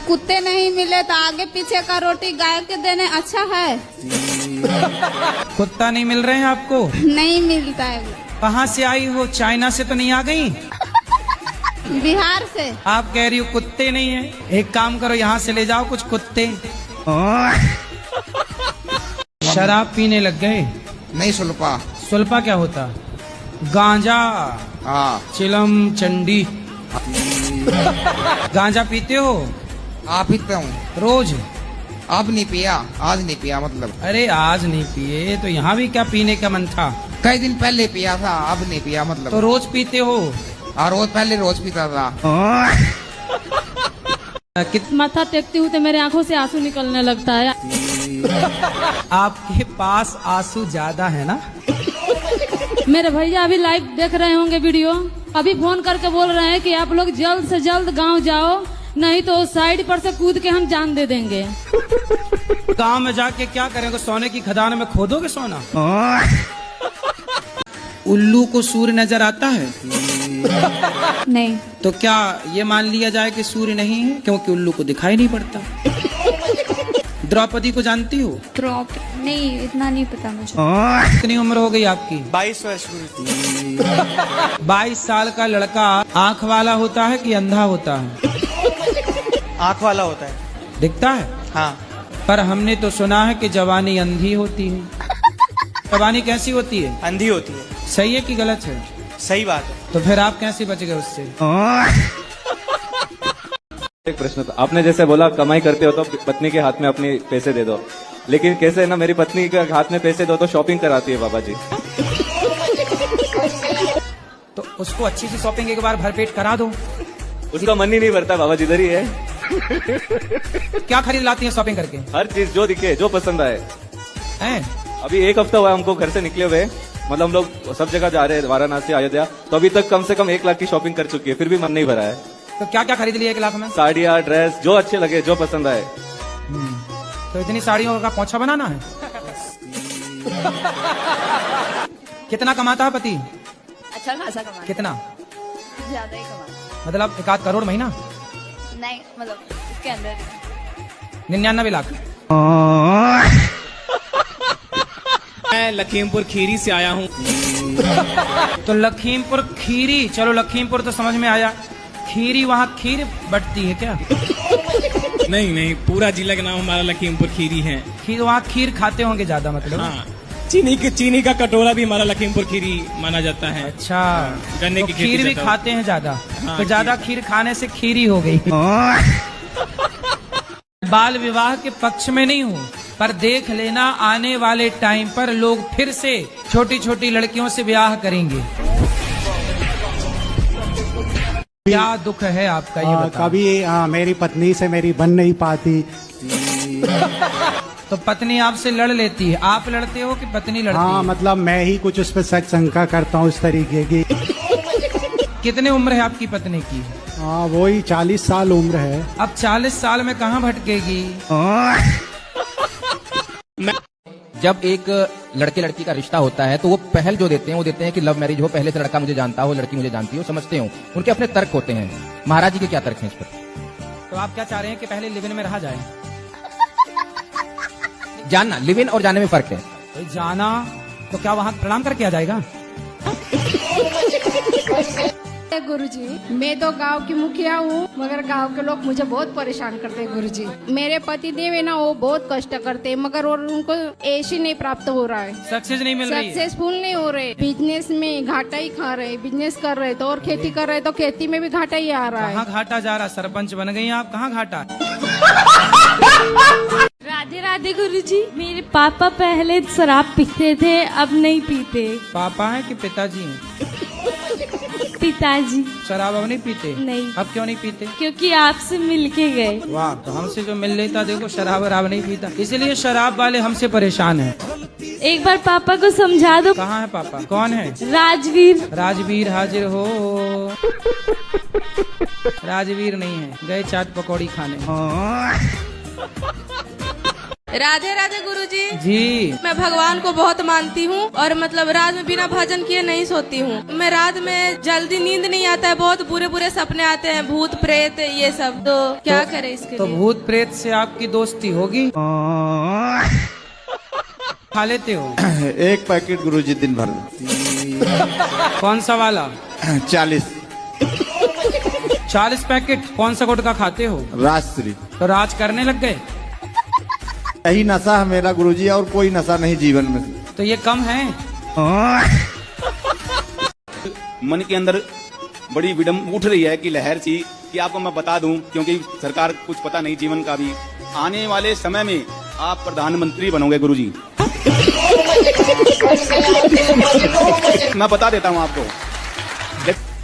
कुत्ते नहीं मिले तो आगे पीछे का रोटी गाय के देने अच्छा है। कुत्ता नहीं मिल रहे हैं आपको? नहीं मिलता है। कहाँ से आई हो? चाइना से तो नहीं आ गई? बिहार से। आप कह रही हो कुत्ते नहीं है, एक काम करो यहाँ से ले जाओ कुछ कुत्ते। शराब पीने लग गए? नहीं सुल्पा। सुल्पा क्या होता? गांजा। हाँ। चिलम चंडी। गांजा पीते हो? आप पीते हूँ रोज? अब नहीं पिया, आज नहीं पिया मतलब। अरे आज नहीं पिए तो यहाँ भी क्या पीने का मन था? कई दिन पहले पिया था, अब नहीं पिया मतलब। तो रोज पीते हो? हाँ रोज, पहले रोज पीता था। माथा टेकती हूँ तो मेरे आंखों से आंसू निकलने लगता है। आपके पास आंसू ज्यादा है ना? मेरे भैया अभी लाइव देख रहे होंगे वीडियो, अभी फोन करके बोल रहे हैं कि आप लोग जल्द से जल्द गांव जाओ, नहीं तो साइड पर से कूद के हम जान दे देंगे। गांव में जाके क्या करेंगे? सोने की खदान में खोदोगे सोना? उल्लू को सूर्य नजर आता है? नहीं। तो क्या ये मान लिया जाए कि सूर्य नहीं है क्योंकि उल्लू को दिखाई नहीं पड़ता? द्रौपदी को जानती हो? नहीं, इतना नहीं पता मुझे। कितनी उम्र हो गई आपकी? 22 वर्ष। 22 साल का लड़का आंख वाला होता है कि अंधा होता है? आंख वाला होता है। दिखता है? हाँ। पर हमने तो सुना है कि जवानी अंधी होती है। जवानी कैसी होती है? अंधी होती है। सही है कि गलत है? सही बात है। तो फिर आप कैसे बच गए उससे? एक प्रश्न था, आपने जैसे बोला कमाई करते हो तो पत्नी के हाथ में अपनी पैसे दे दो, लेकिन कैसे ना मेरी पत्नी के हाथ में पैसे दो तो शॉपिंग कराती है बाबा जी। तो उसको अच्छी सी शॉपिंग एक बार भरपेट करा दो। उसका मन ही नहीं भरता बाबा जी, इधर ही है। क्या खरीद लाती है शॉपिंग करके? हर चीज जो दिखे, जो पसंद आए। हैं? अभी 1 हफ्ता हुआ हमको घर से निकले हुए, मतलब हम लोग सब जगह जा रहे हैं, वाराणसी, अयोध्या, तो अभी तक कम से कम 1 लाख की शॉपिंग कर चुकी है, फिर भी मन नहीं भरा है। तो क्या क्या खरीद लिया 1 लाख में? साड़ियाँ, ड्रेस, जो अच्छे लगे, जो पसंद आए। तो इतनी साड़ियों का पोंछा बनाना है? कितना कमाता है पति? अच्छा खासा कमा। कितना? ज्यादा ही कमा। मतलब 1 आध करोड़ महीना? नहीं, मतलब इसके अंदर 99 लाख। मैं लखीमपुर खीरी से आया हूँ। तो लखीमपुर खीरी, चलो लखीमपुर तो समझ में आया, खीरी वहाँ खीर बटती है क्या? नहीं, पूरा जिला का नाम हमारा लखीमपुर खीरी है। खीर, वहाँ खीर खाते होंगे ज्यादा मतलब? हाँ, चीनी का कटोरा भी हमारा लखीमपुर खीरी माना जाता है। अच्छा, गन्ने तो की खेती खीर भी ज्यादा खाते हैं ज्यादा? हाँ, तो ज्यादा खीर खाने से खीरी हो गई। बाल विवाह के पक्ष में नहीं हूँ, पर देख लेना आने वाले टाइम पर लोग फिर से छोटी छोटी लड़कियों से ब्याह करेंगे। क्या दुख है आपका ये बताओ? कभी मेरी पत्नी से मेरी बन नहीं पाती। तो पत्नी आपसे लड़ लेती है? आप लड़ते हो कि पत्नी लड़ती है? मतलब मैं ही कुछ उस पर शंका करता हूँ इस तरीके की। कितने उम्र है आपकी पत्नी की? वही 40 साल उम्र है। अब 40 साल में कहाँ भटकेगी? जब एक लड़के लड़की का रिश्ता होता है तो वो पहल जो देते हैं वो देते हैं कि लव मैरिज हो, पहले से लड़का मुझे जानता हो, लड़की मुझे जानती हो, समझते हो, उनके अपने तर्क होते हैं। महाराज जी के क्या तर्क हैं इस पर? तो आप क्या चाह रहे हैं कि पहले लिव इन में रहा जाए? जानना, लिव इन और जाने में फर्क है। तो जाना तो क्या वहाँ प्रणाम करके आ जाएगा? गुरुजी, मैं तो गांव की मुखिया हूँ, मगर गांव के लोग मुझे बहुत परेशान करते हैं गुरुजी। मेरे पति देव है ना, वो बहुत कष्ट करते हैं, मगर और उनको ऐसी नहीं प्राप्त हो रहा है, सक्सेस नहीं मिल रही है, सक्सेसफुल नहीं हो रहे। बिजनेस में घाटा ही खा रहे, बिजनेस कर रहे तो, और खेती कर रहे तो खेती में भी घाटा ही आ रहा है। कहाँ घाटा जा रहा? सरपंच बन गई आप, कहाँ घाटा? राधे राधे गुरुजी, मेरे पापा पहले शराब पीते थे, अब नहीं पीते। पापा है कि पिताजी हैं? पिताजी। शराब अब नहीं पीते? नहीं। अब क्यों नहीं पीते? क्योंकि आपसे मिल के गए। वाह, तो हमसे जो मिल लेता, देखो शराब वराब नहीं पीता, इसलिए शराब वाले हमसे परेशान हैं। एक बार पापा को समझा दो। कहाँ है पापा? कौन है? राजवीर। राजवीर हाजिर हो। राजवीर नहीं है, गए चाट पकौड़ी खाने। राधे राधे गुरुजी। जी। मैं भगवान को बहुत मानती हूँ और मतलब रात में बिना भजन किए नहीं सोती हूँ। मैं रात में जल्दी नींद नहीं आता है, बहुत बुरे बुरे सपने आते हैं, भूत प्रेत ये सब। तो क्या करे इसके तो लिए? भूत प्रेत से आपकी दोस्ती होगी? खा लेते हो? एक पैकेट गुरुजी दिन भर। कौन सा वाला? 40। 40 पैकेट? कौन सा गुटखा खाते हो? राजश्री। तो राज करने लग गए? यही नशा है मेरा गुरुजी, और कोई नशा नहीं जीवन में। तो ये कम है? मन के अंदर बड़ी विडम उठ रही है कि लहर सी कि आपको मैं बता दूं, क्योंकि सरकार कुछ पता नहीं जीवन का भी। आने वाले समय में आप प्रधानमंत्री बनोगे गुरुजी। मैं बता देता हूं आपको।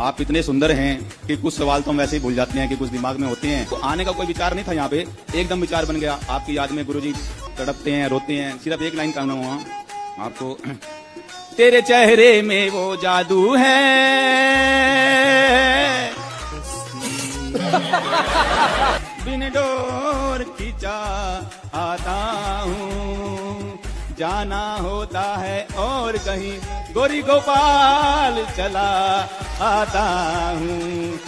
आप इतने सुंदर हैं कि कुछ सवाल तो हम वैसे ही भूल जाते हैं कि कुछ दिमाग में होते हैं। तो आने का कोई विचार नहीं था यहाँ पे, एकदम विचार बन गया। आपकी याद में गुरुजी तड़पते हैं, रोते हैं। सिर्फ एक लाइन कहना हुआ आपको, तेरे चेहरे में वो जादू है, बिन डोर खींचा आता हूँ, जाना होता है और कहीं गोरी गोपाल चला आता हूँ।